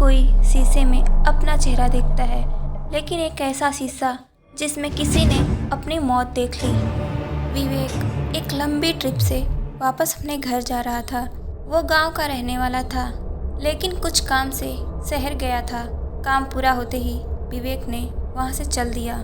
कोई शीशे में अपना चेहरा देखता है, लेकिन एक ऐसा शीशा जिसमें किसी ने अपनी मौत देख ली। विवेक एक लंबी ट्रिप से वापस अपने घर जा रहा था। वो गांव का रहने वाला था, लेकिन कुछ काम से शहर गया था। काम पूरा होते ही विवेक ने वहां से चल दिया।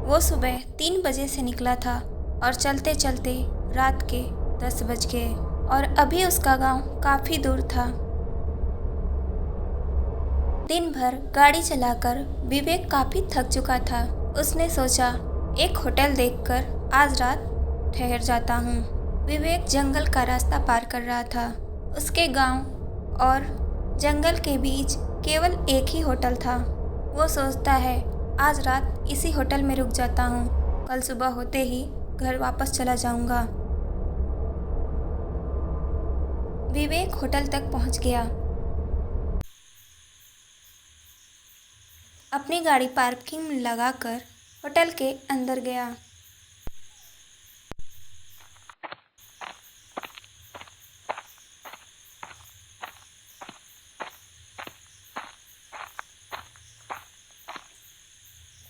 वो सुबह 3 बजे से निकला था और चलते चलते रात के 10 बज गए और अभी उसका गांव काफ़ी दूर था। दिन भर गाड़ी चलाकर विवेक काफ़ी थक चुका था। उसने सोचा एक होटल देखकर आज रात ठहर जाता हूँ। विवेक जंगल का रास्ता पार कर रहा था। उसके गांव और जंगल के बीच केवल एक ही होटल था। वो सोचता है आज रात इसी होटल में रुक जाता हूँ, कल सुबह होते ही घर वापस चला जाऊंगा। विवेक होटल तक पहुंच गया। अपनी गाड़ी पार्किंग में लगाकर होटल के अंदर गया।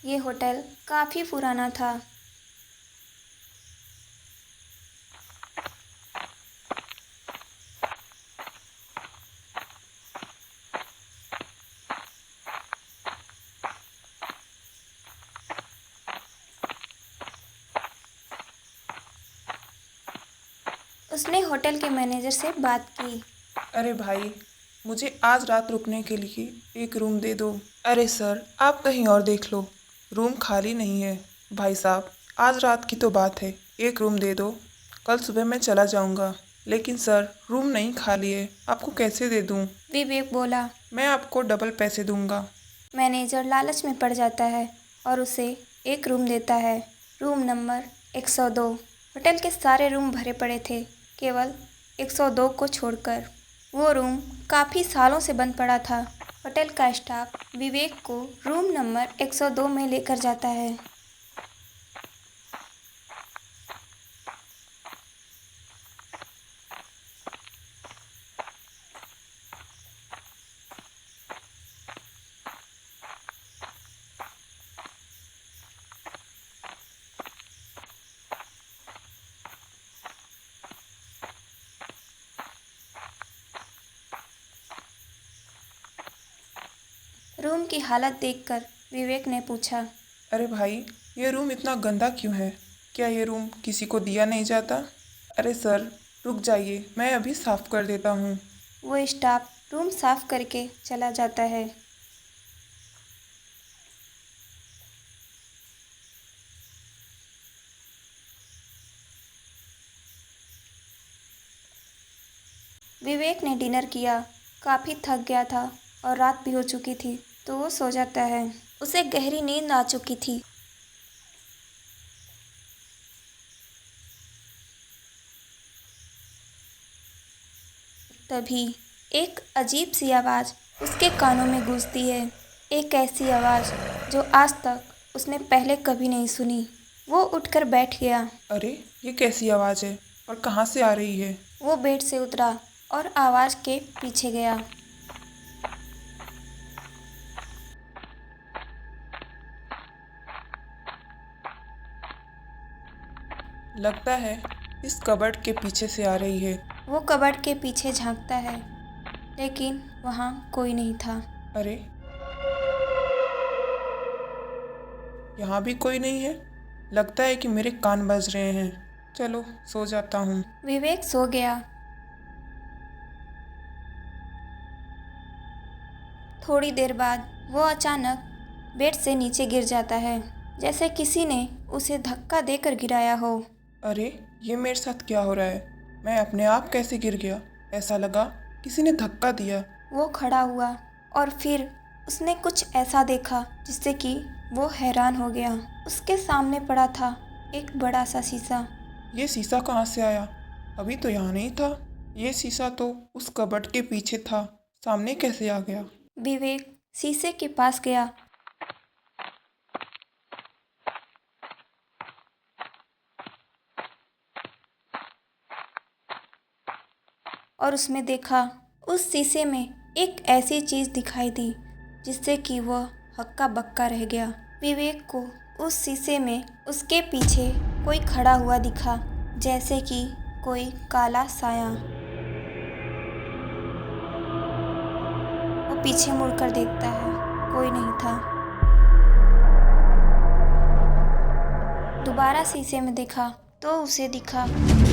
ये होटल काफ़ी पुराना था। उसने होटल के मैनेजर से बात की। अरे भाई, मुझे आज रात रुकने के लिए एक रूम दे दो। अरे सर, आप कहीं और देख लो, रूम खाली नहीं है। भाई साहब, आज रात की तो बात है, एक रूम दे दो, कल सुबह मैं चला जाऊंगा। लेकिन सर, रूम नहीं खाली है, आपको कैसे दे दूं? विवेक बोला। मैं आपको डबल पैसे दूंगा। मैनेजर लालच में पड़ जाता है और उसे एक रूम देता है, रूम नंबर 102। होटल के सारे रूम भरे पड़े थे, केवल 102 को छोड़कर। वो रूम काफ़ी सालों से बंद पड़ा था। होटल का स्टाफ विवेक को रूम नंबर 102 में लेकर जाता है। रूम की हालत देखकर विवेक ने पूछा। अरे भाई, ये रूम इतना गंदा क्यों है? क्या ये रूम किसी को दिया नहीं जाता? अरे सर, रुक जाइए, मैं अभी साफ कर देता हूँ। वो स्टाफ रूम साफ करके चला जाता है। विवेक ने डिनर किया, काफ़ी थक गया था और रात भी हो चुकी थी, तो वो सो जाता है। उसे गहरी नींद आ चुकी थी। तभी एक अजीब सी आवाज़ उसके कानों में गूंजती है। एक ऐसी आवाज़ जो आज तक उसने पहले कभी नहीं सुनी। वो उठकर बैठ गया। अरे, ये कैसी आवाज़ है और कहाँ से आ रही है? वो बेड से उतरा और आवाज़ के पीछे गया। लगता है इस कबर्ड के पीछे से आ रही है। वो कबर्ड के पीछे झांकता है, लेकिन वहाँ कोई नहीं था। अरे, यहाँ भी कोई नहीं है। लगता है कि मेरे कान बज रहे हैं। चलो, सो जाता हूँ। विवेक सो गया। थोड़ी देर बाद वो अचानक बेड से नीचे गिर जाता है, जैसे किसी ने उसे धक्का देकर गिराया हो। अरे, ये मेरे साथ क्या हो रहा है? मैं अपने आप कैसे गिर गया? ऐसा लगा किसी ने धक्का दिया। वो खड़ा हुआ और फिर उसने कुछ ऐसा देखा जिससे कि वो हैरान हो गया। उसके सामने पड़ा था एक बड़ा सा शीशा। ये शीशा कहाँ से आया? अभी तो यहाँ नहीं था। ये शीशा तो उस कबर्ड के पीछे था। सामने कैसे आ गया? विवेक शीशे के पास गया और उसमें देखा, उस शीशे में एक ऐसी चीज़ दिखाई दी जिससे कि वह हक्का बक्का रह गया। विवेक को उस शीशे में उसके पीछे कोई खड़ा हुआ दिखा, जैसे कि कोई काला साया। वो पीछे मुड़कर देखता है, कोई नहीं था। दोबारा शीशे में देखा तो उसे दिखा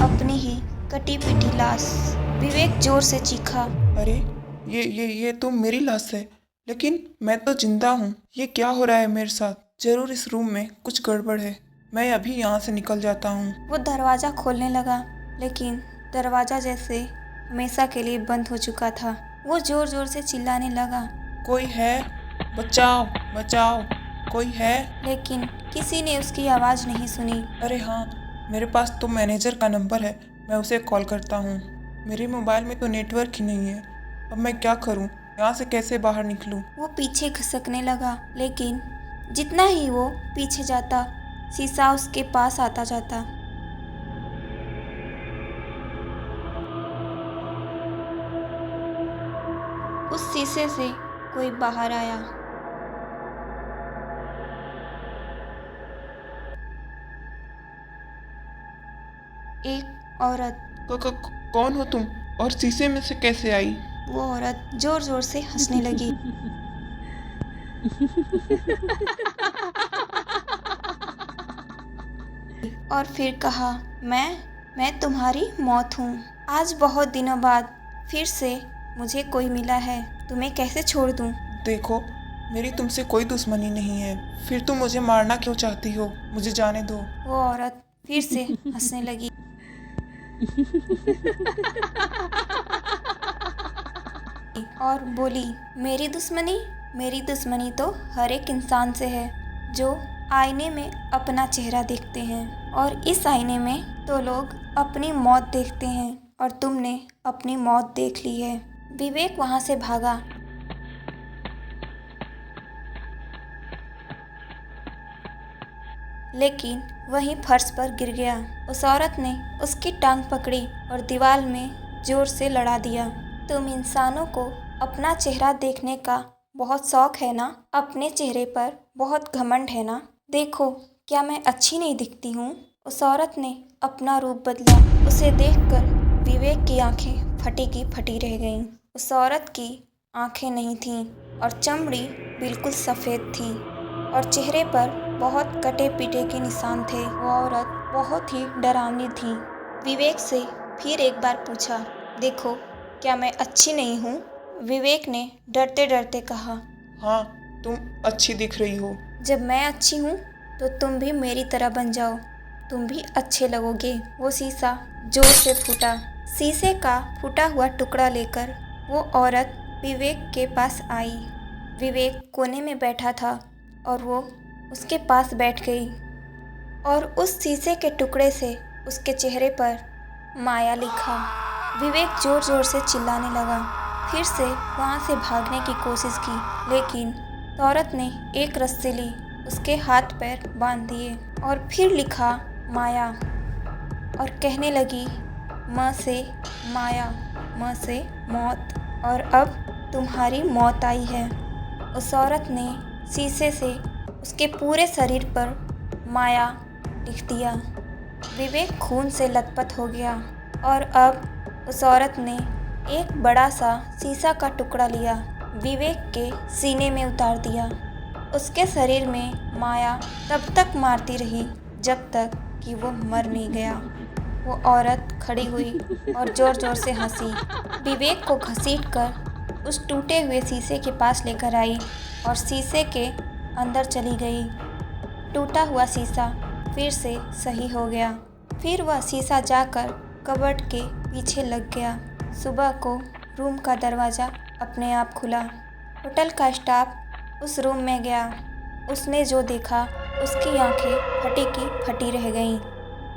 अपनी ही कटी पिटी लाश। विवेक जोर से चीखा, अरे ये तो मेरी लाश है, लेकिन मैं तो जिंदा हूँ। ये क्या हो रहा है मेरे साथ? जरूर इस रूम में कुछ गड़बड़ है। मैं अभी यहाँ से निकल जाता हूँ। वो दरवाज़ा खोलने लगा, लेकिन दरवाज़ा जैसे हमेशा के लिए बंद हो चुका था। वो जोर जोर से चिल्लाने लगा, कोई है? बचाओ बचाओ, कोई है? लेकिन किसी ने उसकी आवाज़ नहीं सुनी। अरे हाँ, मेरे पास तो मैनेजर का नंबर है, मैं उसे कॉल करता हूँ। मेरे मोबाइल में तो नेटवर्क ही नहीं है। अब मैं क्या करूँ? यहाँ से कैसे बाहर निकलूँ? वो पीछे खिसकने लगा, लेकिन जितना ही वो पीछे जाता, शीशा उसके पास आता जाता। उस शीशे से कोई बाहर आया। एक औरत। कौन हो तुम? और शीशे में से कैसे आई? वो औरत जोर जोर से हंसने लगी। और फिर कहा, मैं तुम्हारी मौत हूँ। आज बहुत दिनों बाद फिर से मुझे कोई मिला है, तुम्हें कैसे छोड़ दूँ? देखो, मेरी तुमसे कोई दुश्मनी नहीं है, फिर तुम मुझे मारना क्यों चाहती हो? मुझे जाने दो। वो औरत फिर से हंसने लगी। और बोली, मेरी दुश्मनी तो हर एक इंसान से है जो आईने में अपना चेहरा देखते हैं, और इस आईने में तो लोग अपनी मौत देखते हैं, और तुमने अपनी मौत देख ली है। विवेक वहां से भागा। लेकिन वहीं फर्श पर गिर गया। उस औरत ने उसकी टांग पकड़ी और दीवार में जोर से लड़ा दिया। तुम इंसानों को अपना चेहरा देखने का बहुत शौक है ना? अपने चेहरे पर बहुत घमंड है ना? देखो, क्या मैं अच्छी नहीं दिखती हूँ? उस औरत ने अपना रूप बदला। उसे देखकर विवेक की आंखें फटी की फटी रह गईं। उस औरत की आंखें नहीं थीं और चमड़ी बिल्कुल सफ़ेद थी, और चेहरे पर बहुत कटे पीटे के निशान थे। वो औरत बहुत ही डरावनी थी। विवेक से फिर एक बार पूछा, देखो, क्या मैं अच्छी नहीं हूँ? विवेक ने डरते डरते कहा, हाँ, तुम अच्छी दिख रही हो। जब मैं अच्छी हूँ तो तुम भी मेरी तरह बन जाओ, तुम भी अच्छे लगोगे। वो शीशा जोर से फूटा। शीशे का फूटा हुआ टुकड़ा लेकर वो औरत विवेक के पास आई। विवेक कोने में बैठा था और वो उसके पास बैठ गई, और उस शीशे के टुकड़े से उसके चेहरे पर माया लिखा। विवेक जोर जोर से चिल्लाने लगा। फिर से वहाँ से भागने की कोशिश की, लेकिन औरत ने एक रस्सी ली, उसके हाथ पैर बांध दिए और फिर लिखा माया, और कहने लगी, म से माया, म से मौत, और अब तुम्हारी मौत आई है। उस औरत ने शीशे से उसके पूरे शरीर पर माया लिख दिया। विवेक खून से लथपथ हो गया, और अब उस औरत ने एक बड़ा सा शीशा का टुकड़ा लिया, विवेक के सीने में उतार दिया। उसके शरीर में माया तब तक मारती रही जब तक कि वो मर नहीं गया। वो औरत खड़ी हुई और जोर जोर से हंसी। विवेक को घसीटकर उस टूटे हुए शीशे के पास लेकर आई और शीशे के अंदर चली गई। टूटा हुआ शीशा फिर से सही हो गया। फिर वह शीशा जाकर कबर्ड के पीछे लग गया। सुबह को रूम का दरवाज़ा अपने आप खुला। होटल का स्टाफ उस रूम में गया। उसने जो देखा, उसकी आंखें फटी की फटी रह गईं।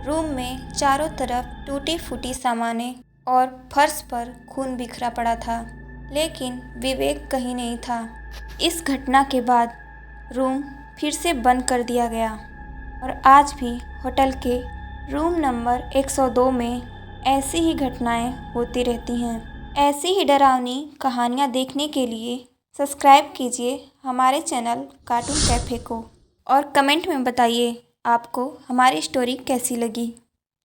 रूम में चारों तरफ टूटी फूटी सामानें और फर्श पर खून बिखरा पड़ा था, लेकिन विवेक कहीं नहीं था। इस घटना के बाद रूम फिर से बंद कर दिया गया, और आज भी होटल के रूम नंबर 102 में ऐसी ही घटनाएं होती रहती हैं। ऐसी ही डरावनी कहानियाँ देखने के लिए सब्सक्राइब कीजिए हमारे चैनल कार्टून कैफ़े को और कमेंट में बताइए आपको हमारी स्टोरी कैसी लगी।